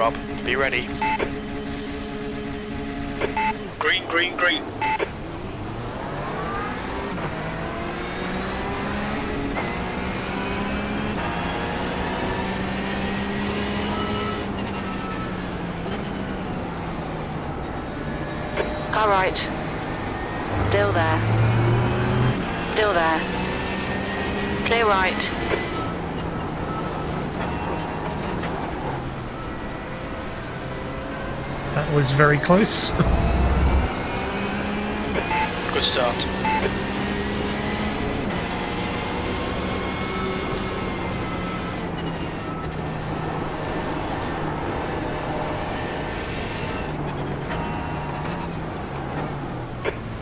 Rob. Be ready. Green, green, green. Car right. Still there. Still there. Clear right. That was very close. Good start.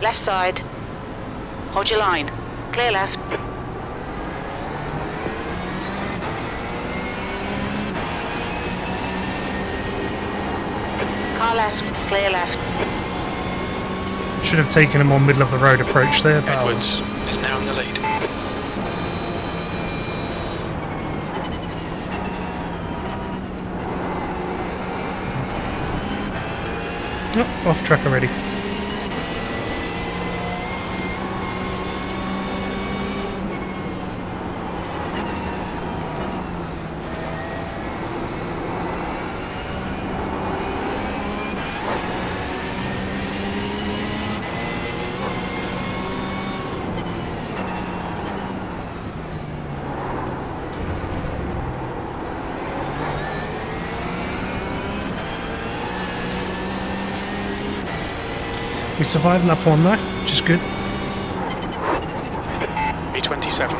Left side. Hold your line. Clear left. Car left. Clear left. Should have taken a more middle of the road approach there, but Edwards is now in the lead. oh, off track already. We survived lap 1 there, which is good. E27.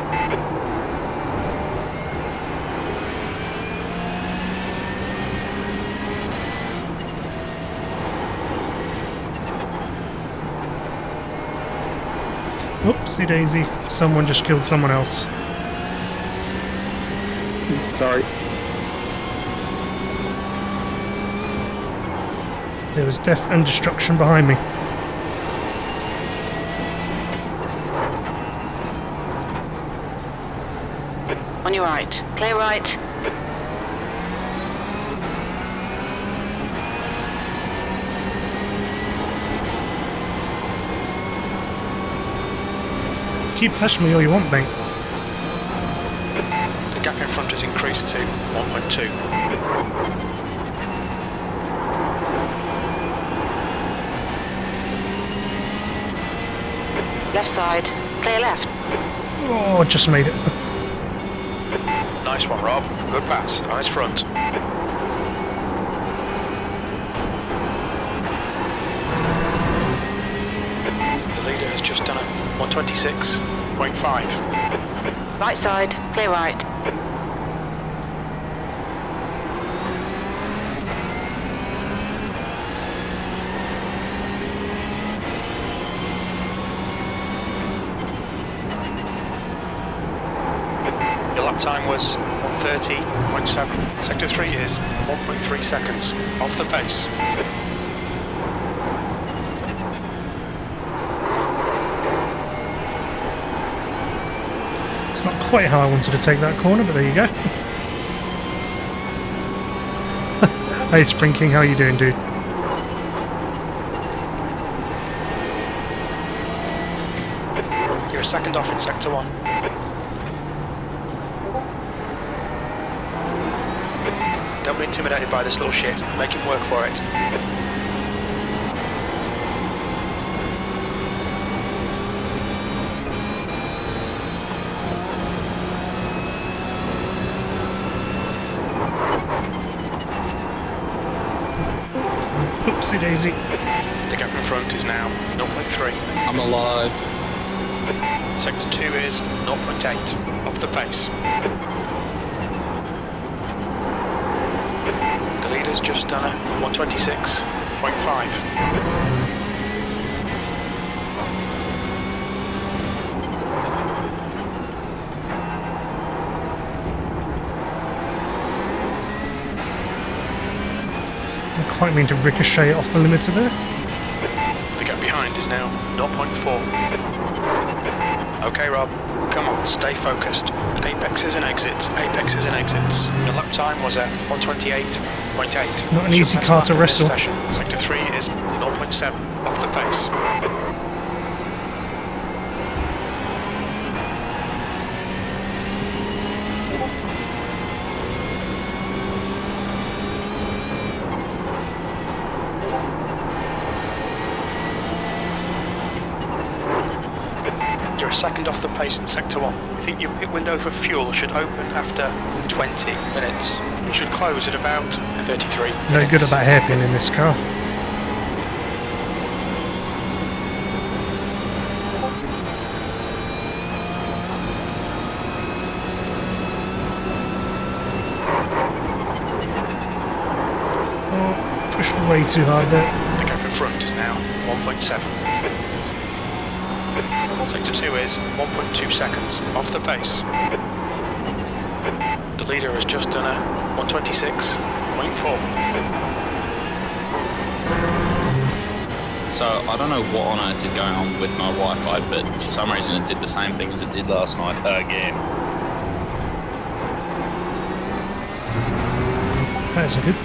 Oopsie daisy, someone just killed someone else. Sorry. There was death and destruction behind me. On your right. Clear right. Keep pushing me all you want, mate. The gap in front has increased to 1.2. Left side. Clear left. Oh, just made it. Nice one, Rob. Good pass. Eyes front. The leader has just done a 126.5. Right side. Clear right. Your lap time was 130.7. Sector 3 is 1.3 seconds off the pace. It's not quite how I wanted to take that corner, but there you go. Hey Spring King, how you doing, dude? You're a second off in Sector 1. Don't be intimidated by this little shit. Make him work for it. Oopsie daisy. The gap in front is now 0.3. I'm alive. Sector 2 is 0.8 off the pace. The leader's just done a 126.5. I quite mean to ricochet off the limiter there. The gap behind is now 0.4. Okay, Rob, come on, stay focused. Apexes and exits, apexes and exits. Your lap time was at 128.9. 0.8. Not an easy Should car pass to that in this wrestle. session. Sector 3 is 0.7 off the pace. You're a second off the pace in Sector 1. I think your pit window for fuel should open after 20 minutes. You should close at about 33 No minutes. good about hairpin in this car. Oh, pushed way too hard there. The gap in front is now 1.7. Sector 2 is 1.2 seconds off the pace. The leader has just done a 126.4. So I don't know what on earth is going on with my Wi-Fi, but for some reason it did the same thing as it did last night again. That's a good.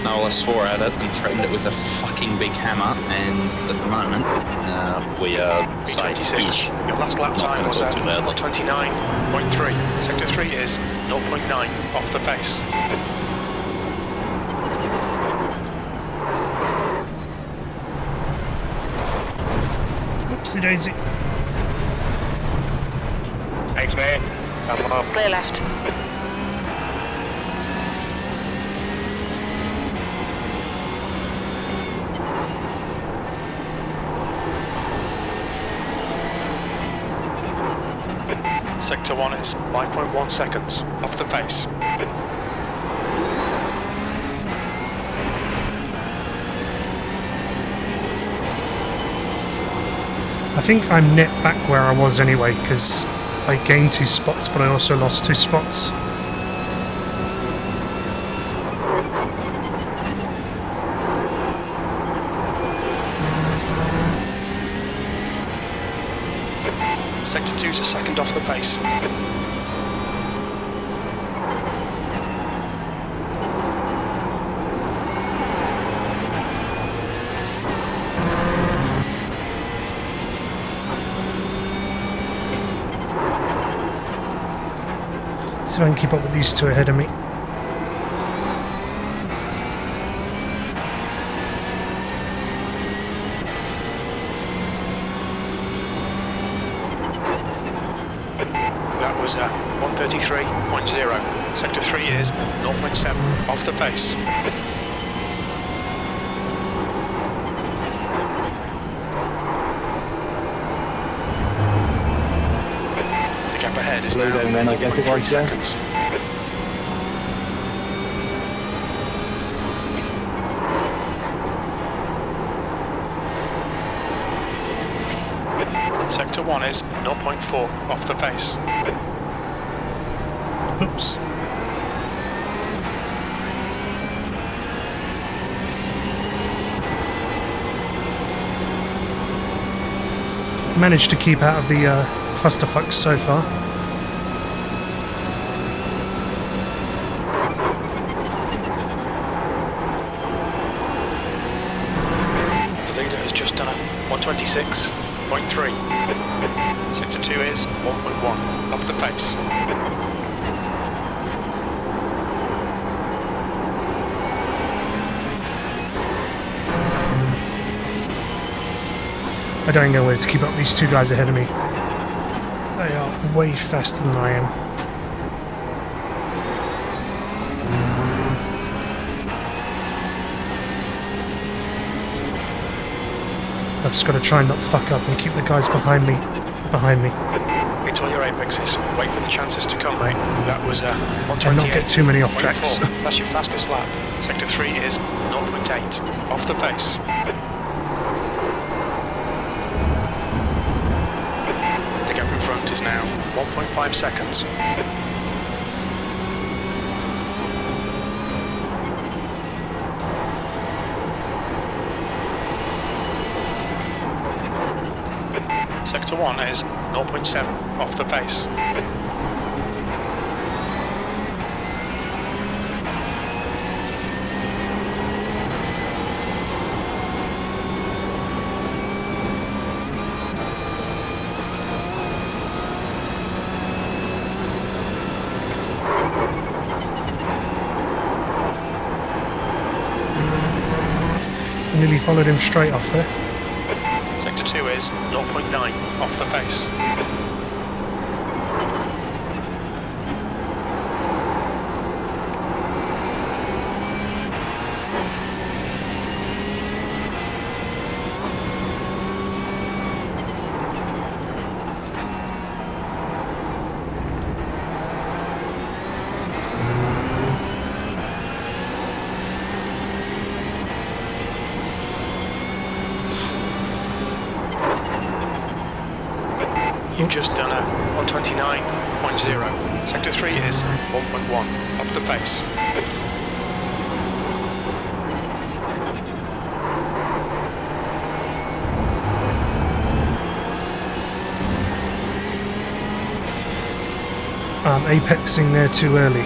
No, I swore at it and threatened it with a fucking big hammer, and at the moment we are safe-ish. Your last lap Not time gonna was talk at too loudly. 129.3. Sector 3 is 0.9 off the pace. Oopsie daisy. Thanks, mate. Come up. Clear left. Sector 1 is 5.1 seconds off the pace. I think I'm net back where I was anyway, because I gained 2 spots, but I also lost 2 spots. Sector 2 is a second off the pace. See if I can keep up with these 2 ahead of me. That was 133.0. Sector 3 is 0.7 off the pace. The gap ahead is Slow now down then, I guess it 1.3 works, yeah. seconds. Sector 1 is 0.4 off the pace. Oops. Managed to keep out of the clusterfucks so far. The leader has just done a 126.3. Sector 2 is 1.1 off the pace. I don't know where to keep up these 2 guys ahead of me. They are way faster than I am. I've just got to try and not fuck up and keep the guys behind me. Hit all your apexes. Wait for the chances to come, mate. That was 128. And not get too many off tracks. That's your fastest lap. Sector 3 is 0.8 off the pace. The gap in front is now 1.5 seconds. Sector 1 is 0.7 off the pace. Nearly followed him straight off there. Sector 2 is 0.9 off the pace. You've just done a 129.0. Sector 3 is 1.1 off the pace. Apexing there too early.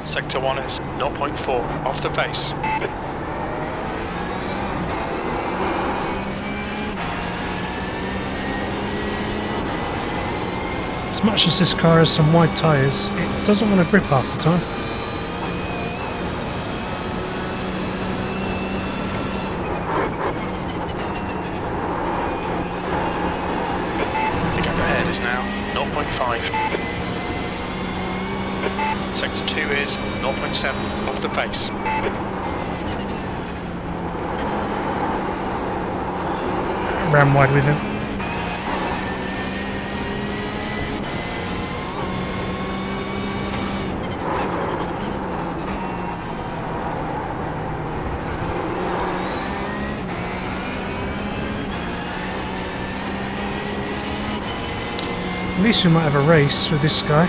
Sector 1 is 0.4 off the pace. As much as this car has some wide tyres, it doesn't want to grip half the time. The gap ahead is now 0.5. Sector 2 is 0.7 off the pace. Ran wide with him. At least we might have a race with this guy.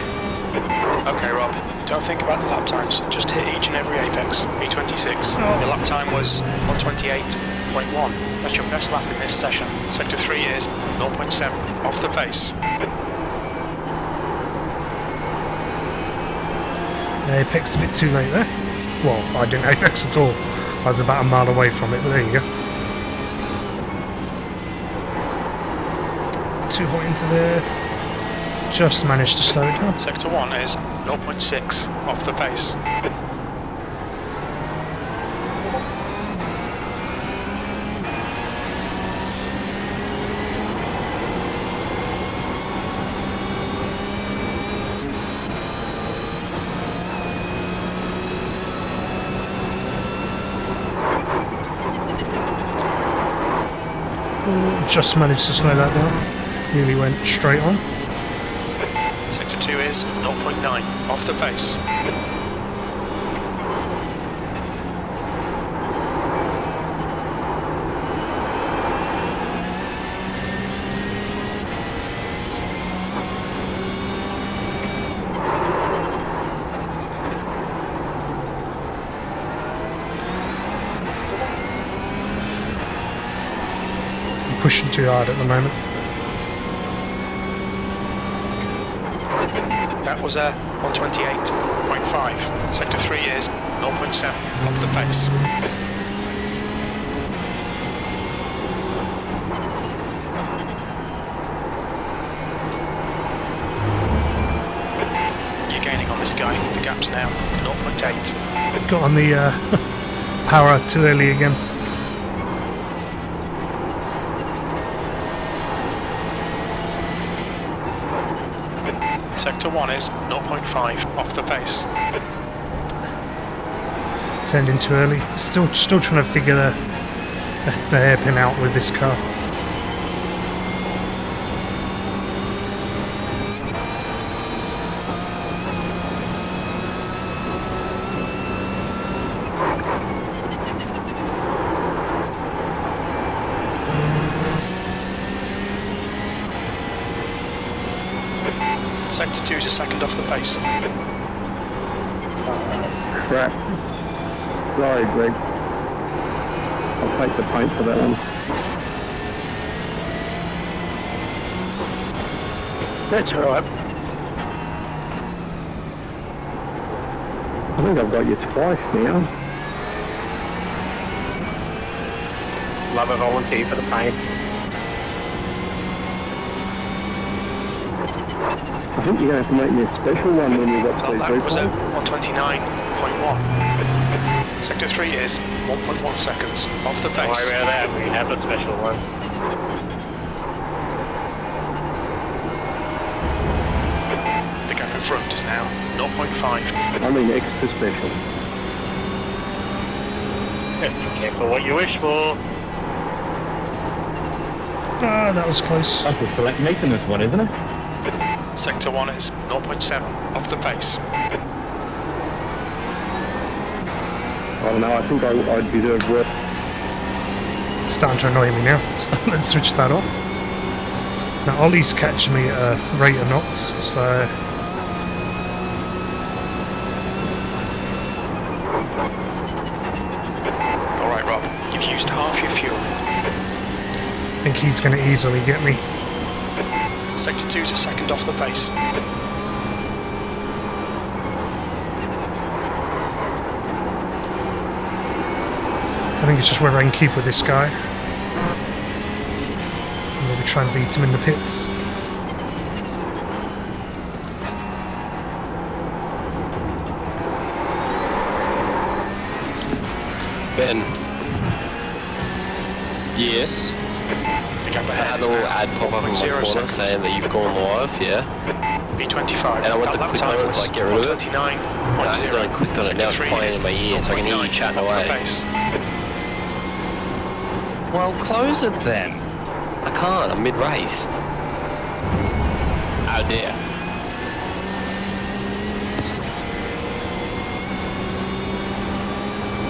Okay, Rob, don't think about the lap times. Just hit each and every apex. B26. Your lap time was 128.1. That's your best lap in this session. Sector 3 is 0.7 off the pace. I apexed a bit too late there. Well, I didn't apex at all. I was about a mile away from it, but there you go. Too hot into there. Just managed to slow it down. Sector 1 is 0.6 off the pace. Just managed to slow that down. Nearly went straight on. Sector 2 is 0.9 off the pace. I'm pushing too hard at the moment. That was a 128.5. Sector 3 is 0.7 off the pace. You're gaining on this guy. The gap's now 0.8. Got on the power too early again. Sector 1 is 0.5 off the pace. Turned in too early. Still trying to figure the hairpin out with this car. Sector 2 is a second off the pace. Crap. Sorry, Greg. I'll take the paint for that one. That's alright. I think I've got you twice now. Love a volunteer for the paint. I think you're going to have to make me a special one when you've got That these lap was at replays. 129.1. Sector 3 is 1.1 seconds off the Don't worry pace. about that, we have a special one. The gap in front is now 0.5. I mean extra special. Be careful what you wish for. Ah, that was close. That's a select maintenance one, isn't it? Sector 1 is 0.7 off the pace. I don't know, I think I deserve work. It's starting to annoy me now, so let's switch that off. Now Ollie's catching me at a rate of knots, so... Alright Rob, you've used half your fuel. I think he's going to easily get me. Sector 2 is a second off the pace. I think it's just whether I can keep with this guy. Maybe try and beat him in the pits. Ben, Yes. The gap ahead had is a little now ad pop up in my 0.0 corner seconds. saying that you've gone live, yeah? B25. And I went That to lap click time on it, was like, get rid of it. 129.0. No, I accidentally clicked on it, now it's Sector 3 playing is in my ear, so I can hear you 0.9 chatting off the away. pace. Well, close it then. I can't, I'm mid-race. Oh dear.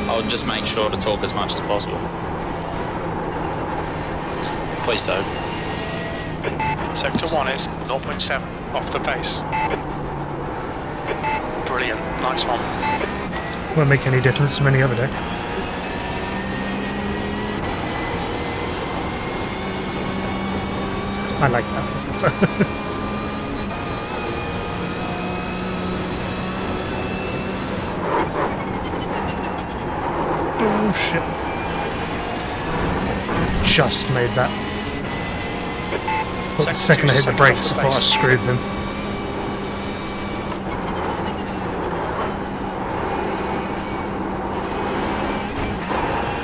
I'll just make sure to talk as much as possible. Please don't. Sector 1 is 0.7 off the pace. Brilliant, nice one. Won't make any difference from any other day. I like that. Oh shit. Just made that. But the second I hit the brakes, I thought I screwed them.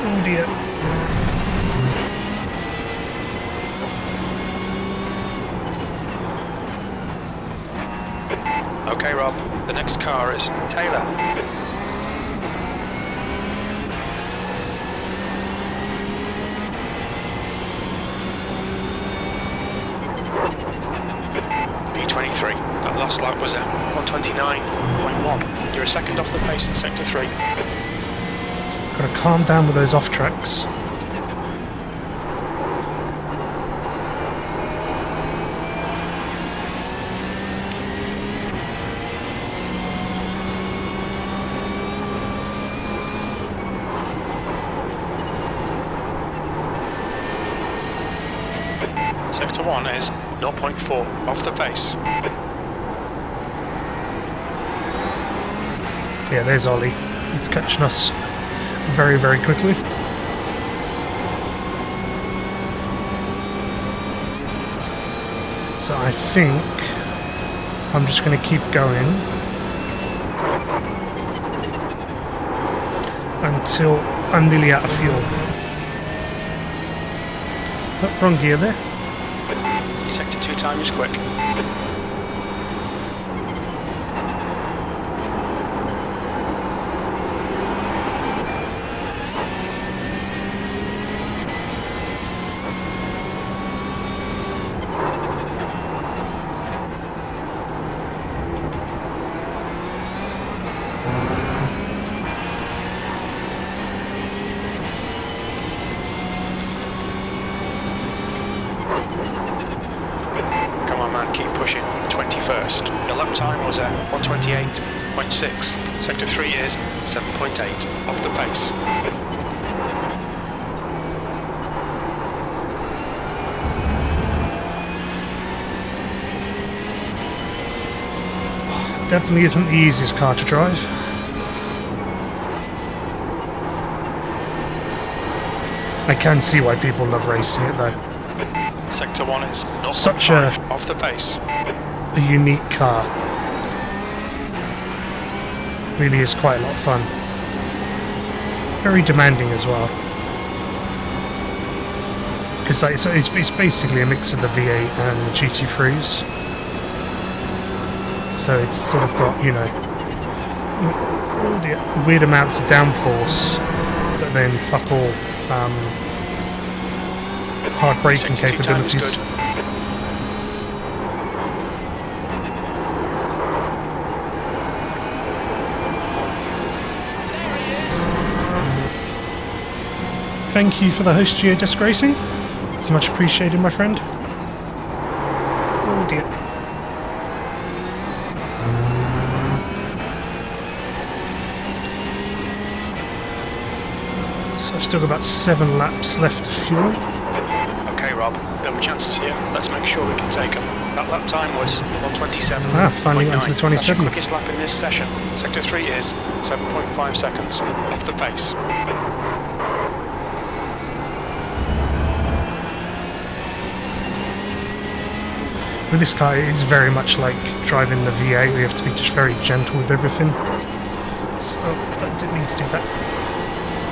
Oh dear. Okay Rob, the next car is Taylor. B23, that last lap was at 129.1. You're a second off the pace in Sector 3. Gotta calm down with those off tracks. Sector 1 is 0.4 off the pace. Yeah, there's Ollie. He's catching us very, very quickly. So I think I'm just going to keep going until I'm nearly out of fuel. Oh, wrong gear there. Your Sector 2 time is quick. Come on man, keep pushing. 21st. Your lap time was at 128.6. Sector 3 is 7.8 off the pace. Definitely isn't the easiest car to drive. I can see why people love racing it though. Sector 1 is Such 0.5 a- off the pace. a unique car. Really is quite a lot of fun. Very demanding as well. Because like, it's basically a mix of the V8 and the GT3s. So it's sort of got, you know, all the weird amounts of downforce, but then fuck all hard braking 62 times capabilities. good. Thank you for the host, Geodisc Racing. It's much appreciated, my friend. Oh dear. So I've still got about 7 laps left of fuel. Okay, Rob, there were chances here. Let's make sure we can take them. That lap time was 1:27. Ah, finally got into the That's your 27s. quickest lap in this session. Sector 3 is 7.5 seconds off the pace. With this car, it's very much like driving the V8. We have to be just very gentle with everything. So I didn't mean to do that.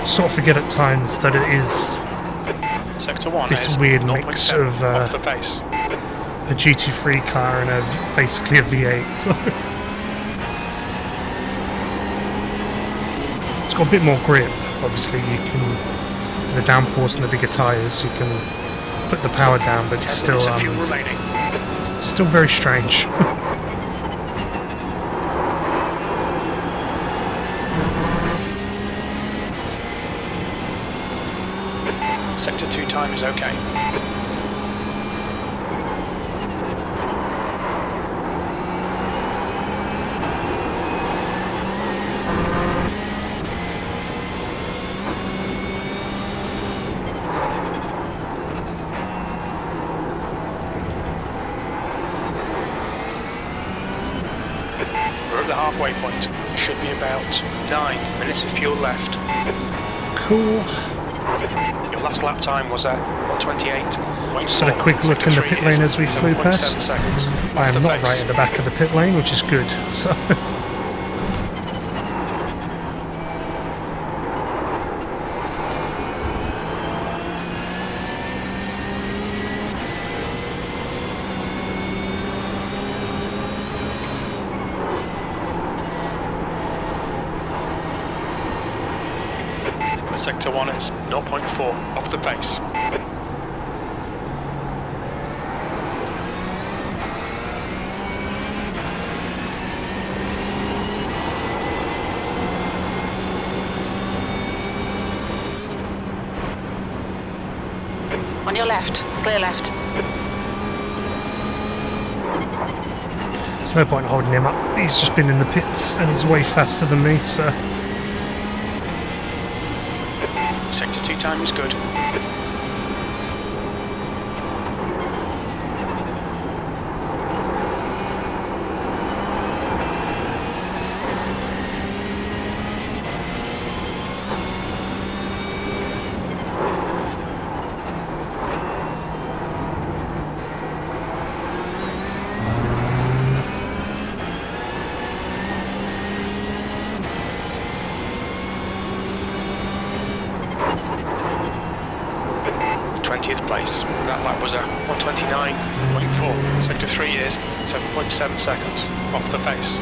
Sort of forget at times that it is Sector 1 this is weird 0.7 mix of off the pace. a GT3 car and basically a V8. So it's got a bit more grip. Obviously, you can the downforce and the bigger tyres. You can put the power down, but it's 10 still minutes of fuel remaining. still very strange. Sector 2 time is okay. We're at the halfway point. Should be about 9 minutes of fuel left. Cool. Your last lap time was at 1:28.4. Just had a quick look in the pit lane as we flew 7.7 past. seconds I off the am not pace. right at the back of the pit lane, which is good. So Sector 1 is 0.4 off the pace. On your left. Clear left. there's no point holding him up. He's just been in the pits and he's way faster than me, so Sector 2 time is good. Place. That lap was at 1:29.4. Sector 3 is 7.7 seconds off the pace.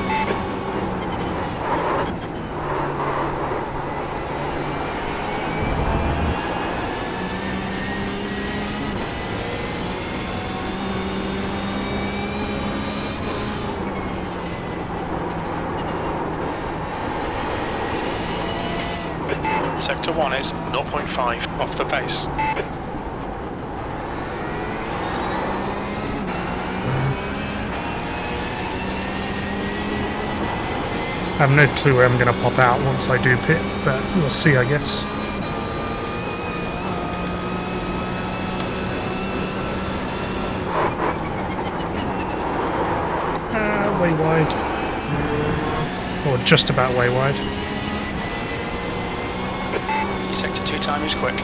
Sector 1 is 0.5 off the pace. I have no clue where I'm going to pop out once I do pit, but we'll see, I guess. Way wide. Or just about way wide. Your Sector 2 time is quick.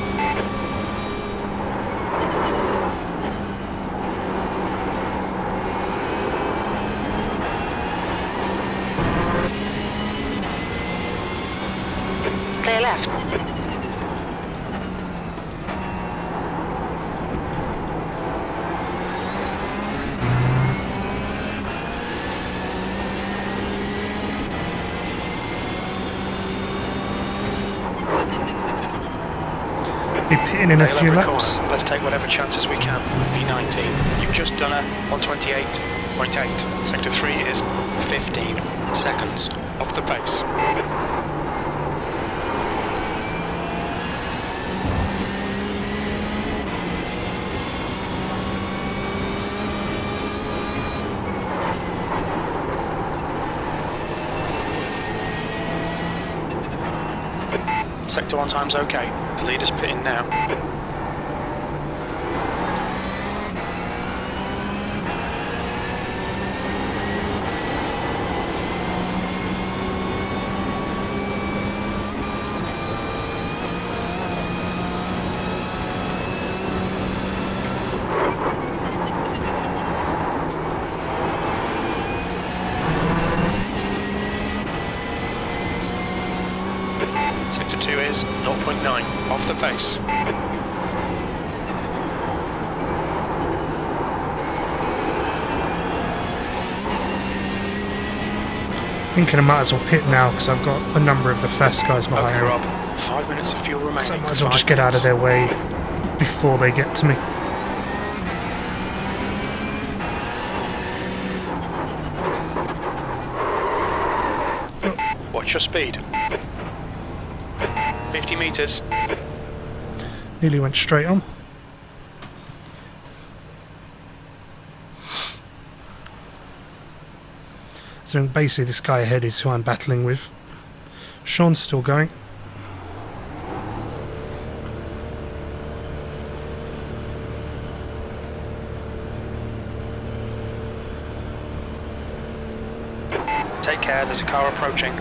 getting in a Dale few every laps. corner. Let's take whatever chances we can. B19. You've just done a 128.8. Sector 3 is 15 seconds off the pace. Sector 1 time's okay. The leader's pitting now. Sector 2 is 0.9 off the pace. Thinking I might as well pit now because I've got a number of the fast guys behind Okay, me. Rob. 5 minutes of fuel remaining. So I might as well 5 just get out of their minutes. way before they get to me. Watch your speed. 50 metres. Nearly went straight on. So basically this guy ahead is who I'm battling with. Sean's still going. Take care, there's a car approaching.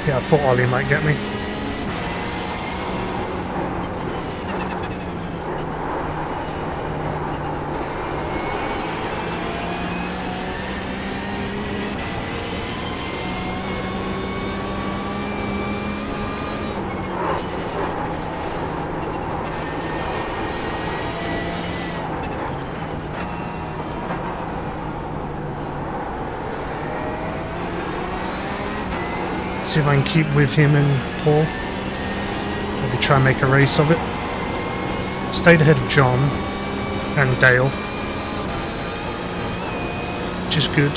Yeah, I thought Ollie might get me. See if I can keep with him and Paul. Maybe try and make a race of it. Stayed ahead of John and Dale, which is good.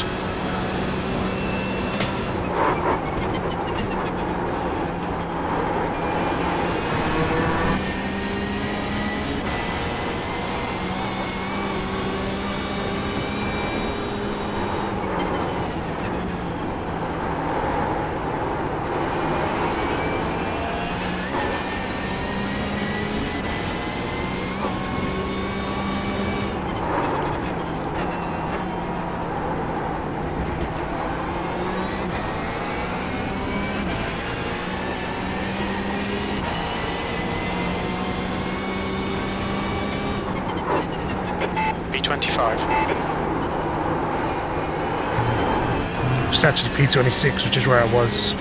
B25. It's actually P26, which is where I was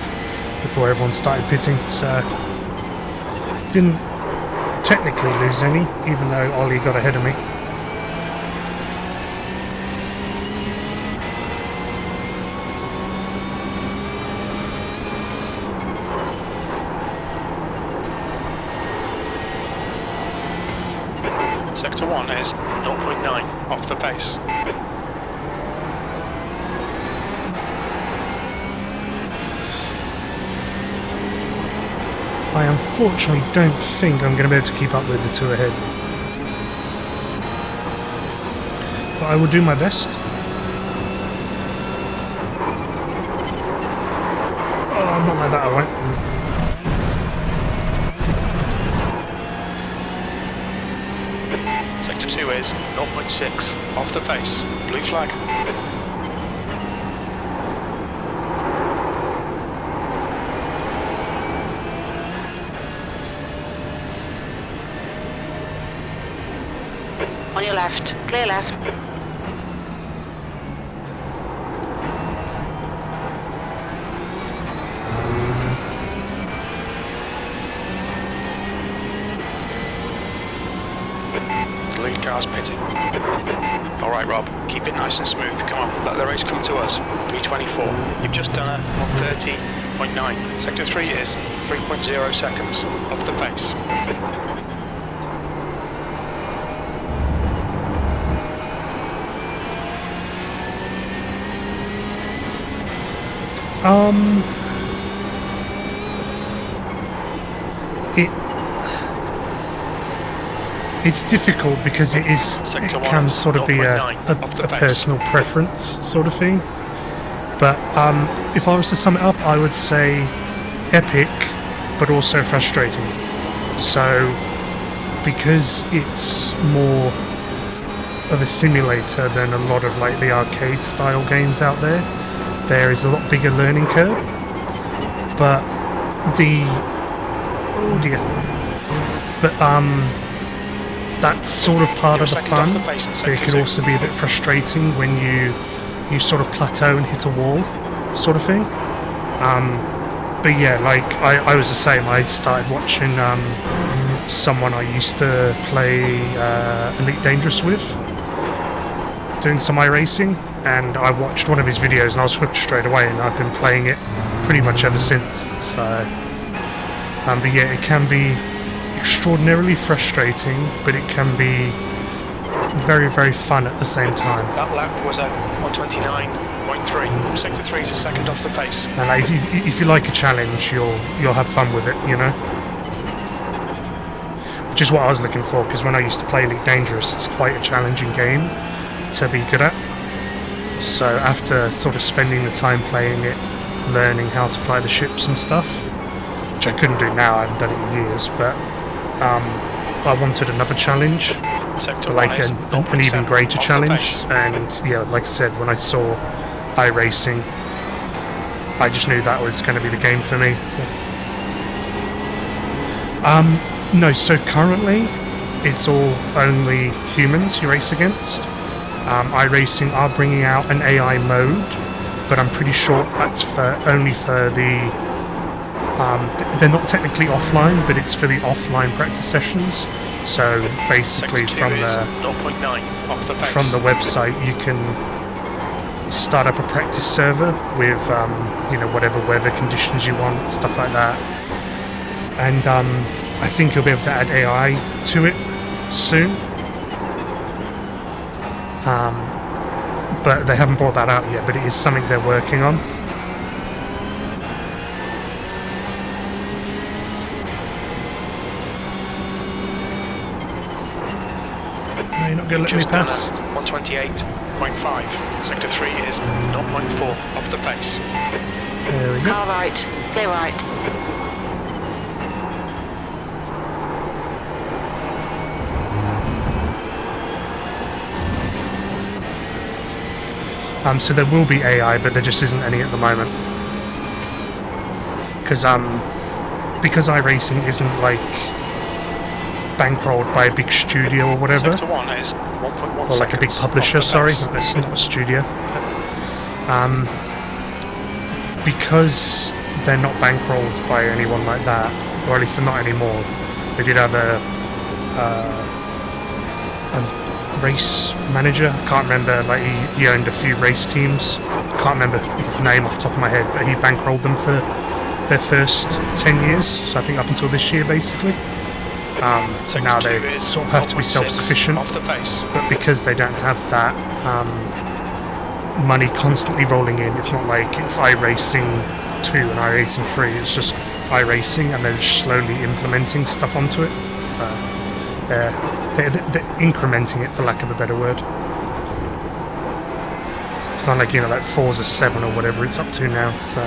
before everyone started pitting, so didn't technically lose any, even though Ollie got ahead of me. Sector 1 is 0.9 off the pace. I unfortunately don't think I'm going to be able to keep up with the two ahead. But I will do my best. Oh, not like that I went. Sector 2 is 0.6 off the pace. Blue flag. On your left. Clear left. The lead car's pitting. Alright Rob, keep it nice and smooth. Come on, let the race come to us. B24. You've just done a 0.9. Sector 3 is 3.0 seconds off the pace. It's difficult because it can sort of be a personal preference sort of thing. But if I was to sum it up, I would say epic, but also frustrating. So because it's more of a simulator than a lot of like the arcade style games out there, there is a lot bigger learning curve. But that's sort of part of the fun. But it can also be a bit frustrating when you sort of plateau and hit a wall, sort of thing. But yeah, like I was the same. I started watching someone I used to play Elite Dangerous with doing some iRacing, and I watched one of his videos and I was hooked straight away, and I've been playing it pretty much ever since. So, but yeah, it can be extraordinarily frustrating, but it can be very, very fun at the same time. That lap was at 129.3. Sector 3 is a second off the pace. And like, if you like a challenge, you'll have fun with it, you know. Which is what I was looking for, because when I used to play Elite Dangerous, it's quite a challenging game to be good at. So after sort of spending the time playing it, learning how to fly the ships and stuff, which I couldn't do now, I haven't done it in years, but I wanted another challenge, like an even greater challenge. And yeah, like I said, when I saw iRacing, I just knew that was going to be the game for me. So. No, so currently it's all only humans you race against. iRacing are bringing out an AI mode, but I'm pretty sure that's only for the they're not technically offline, but it's for the offline practice sessions. So basically from the website you can start up a practice server with you know, whatever weather conditions you want, stuff like that. And I think you'll be able to add AI to it soon. But they haven't brought that out yet, but it is something they're working on. No, you're not going to let me past. 128.5. Sector 3 is 0.4 off the pace. There we go. Car right, clear right. So there will be AI, but there just isn't any at the moment. Because iRacing isn't like bankrolled by a big studio or whatever. Sector 1 is 1.1 or like a big publisher, sorry, not a studio. Because they're not bankrolled by anyone like that, or at least they're not anymore. They did have a race manager. I can't remember, like he owned a few race teams. Can't remember his name off the top of my head, but he bankrolled them for their first 10 years, so I think up until this year basically. Now they sort of have to be self-sufficient, but because they don't have that money constantly rolling in, it's not like it's iRacing 2 and iRacing 3, it's just iRacing and they're slowly implementing stuff onto it. So they're incrementing it, for lack of a better word. It's not like, you know, like Forza 7 or whatever it's up to now. So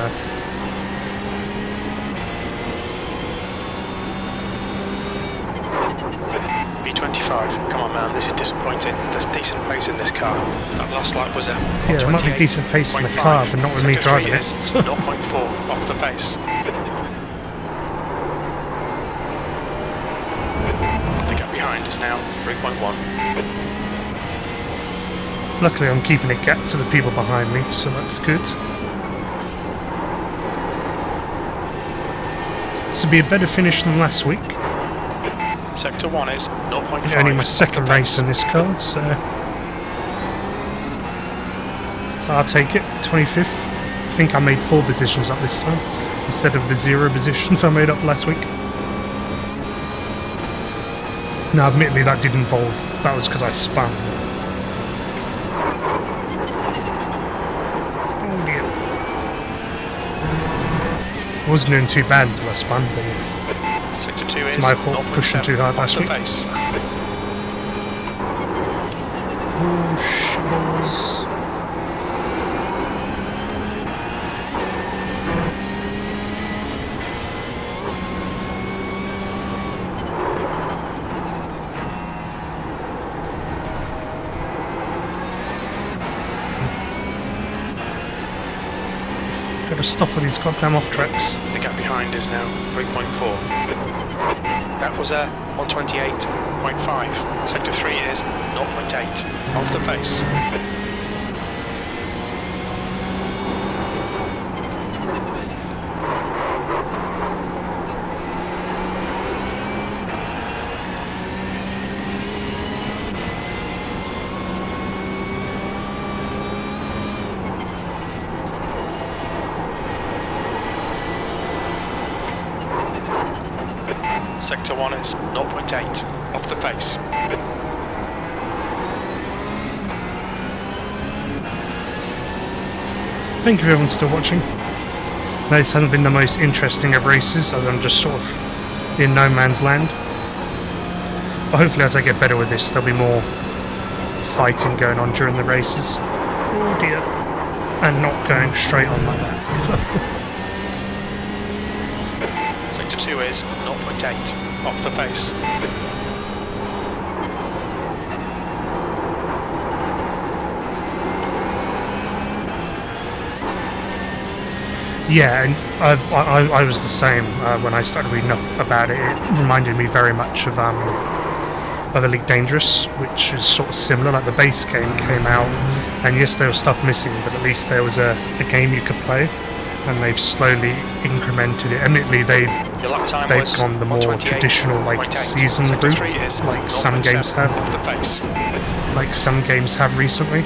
B25, come on man, this is disappointing. There's decent pace in this car. That last lap was at yeah, there might be decent pace in the car, but not with me driving it. 0.4 off the pace. The gap behind is now 3.1. Luckily I'm keeping a gap to the people behind me, so that's good. This will be a better finish than last week. Sector 1 is 0.5. Only my second race in this car, so I'll take it. 25th. I think I made 4 positions up this time. instead of the 0 positions I made up last week. Now, admittedly, that did involve, that was because I spun. Oh dear. I wasn't doing too bad until I spun, but Sector 2 it's is my fault for pushing 0.7 too hard off last the week. base. Oh, shibbles. Gotta stop all these goddamn off tracks. The gap behind is now 3.4. That was a 128.5. Sector 3 is 0.8 off the pace. Sector 1 is 0.8 off the pace. Thank you everyone still watching. Now, this hasn't been the most interesting of races, as I'm just sort of in no man's land. But hopefully as I get better with this, there'll be more fighting going on during the races. Oh dear. And not going straight on like that. Sector 2 is 0.8 off the pace. Yeah, and I was the same when I started reading up about it. It reminded me very much of Elite Dangerous, which is sort of similar. Like the base game came out, and yes, there was stuff missing, but at least there was a game you could play, and they've slowly incremented it. Admittedly, they've Your lap time they've was gone the more 128.8. traditional like season Sector route, 3 is like some 0.7 games have. off the pace. Like some games have recently.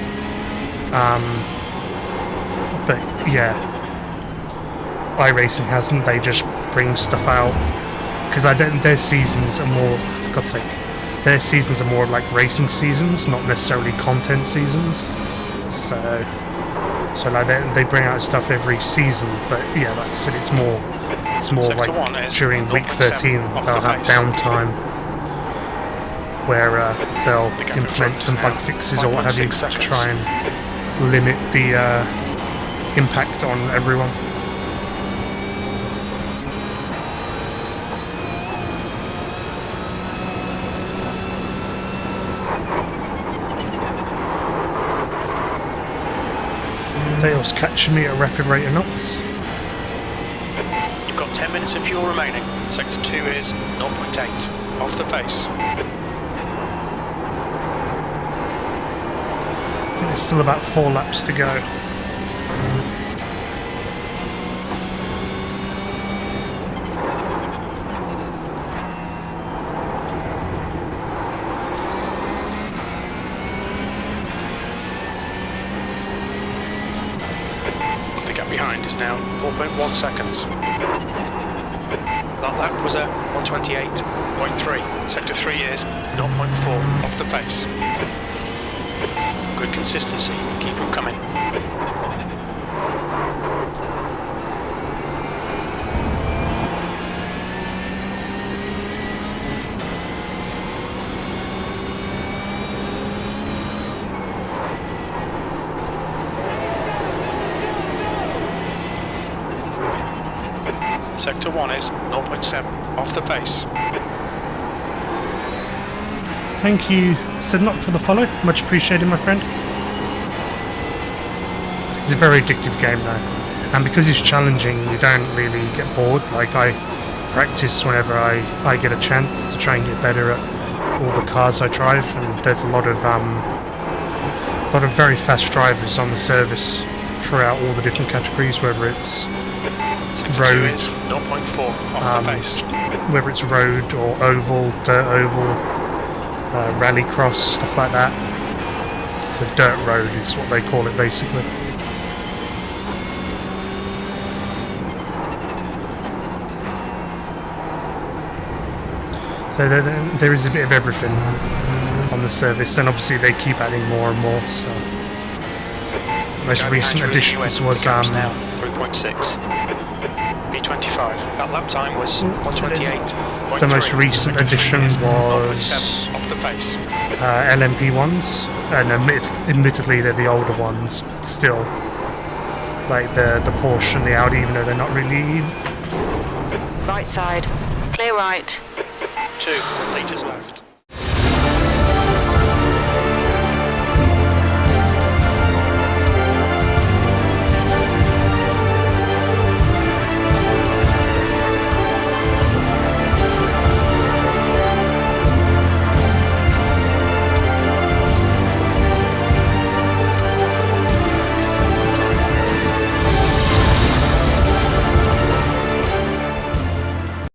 But yeah, iRacing hasn't. They just bring stuff out because their seasons are more, for God's sake, their seasons are more like racing seasons, not necessarily content seasons. So like they bring out stuff every season, but yeah, like I said, it's more Sector like 1 is during week 0.7 13 off they'll the have pace. downtime where they'll The gap in implement front some is bug now fixes or what have you 5.6 to seconds. try and limit the impact on everyone. Dale's catching me at a rapid rate of knots. You've got 10 minutes of fuel remaining. Sector 2 is 0.8 off the pace. There's still about 4 laps to go. The gap behind is now 4.1 seconds. That lap was a 128.3. Sector 3 is 0.4 off the pace. Good consistency. Keep them coming. Sector 1 is 0.7 off the pace. Thank you, Sidnock, for the follow. Much appreciated, my friend. It's a very addictive game, though. And because it's challenging, you don't really get bored. Like, I practice whenever I get a chance to try and get better at all the cars I drive. And there's a lot of very fast drivers on the service throughout all the different categories, whether it's Sector 2 road, is 0.4 off the pace. whether it's road or oval, dirt oval, rallycross, stuff like that. So dirt road is what they call it, basically. So there is a bit of everything on the service, and obviously they keep adding more and more. So the most recent additions was now 3.6. B25. That lap time was 128.3. the most recent addition was off the pace. LMP ones, and admittedly they're the older ones, but still, like the Porsche and the Audi, even though they're not really. Right side. Clear right. 2 litres left.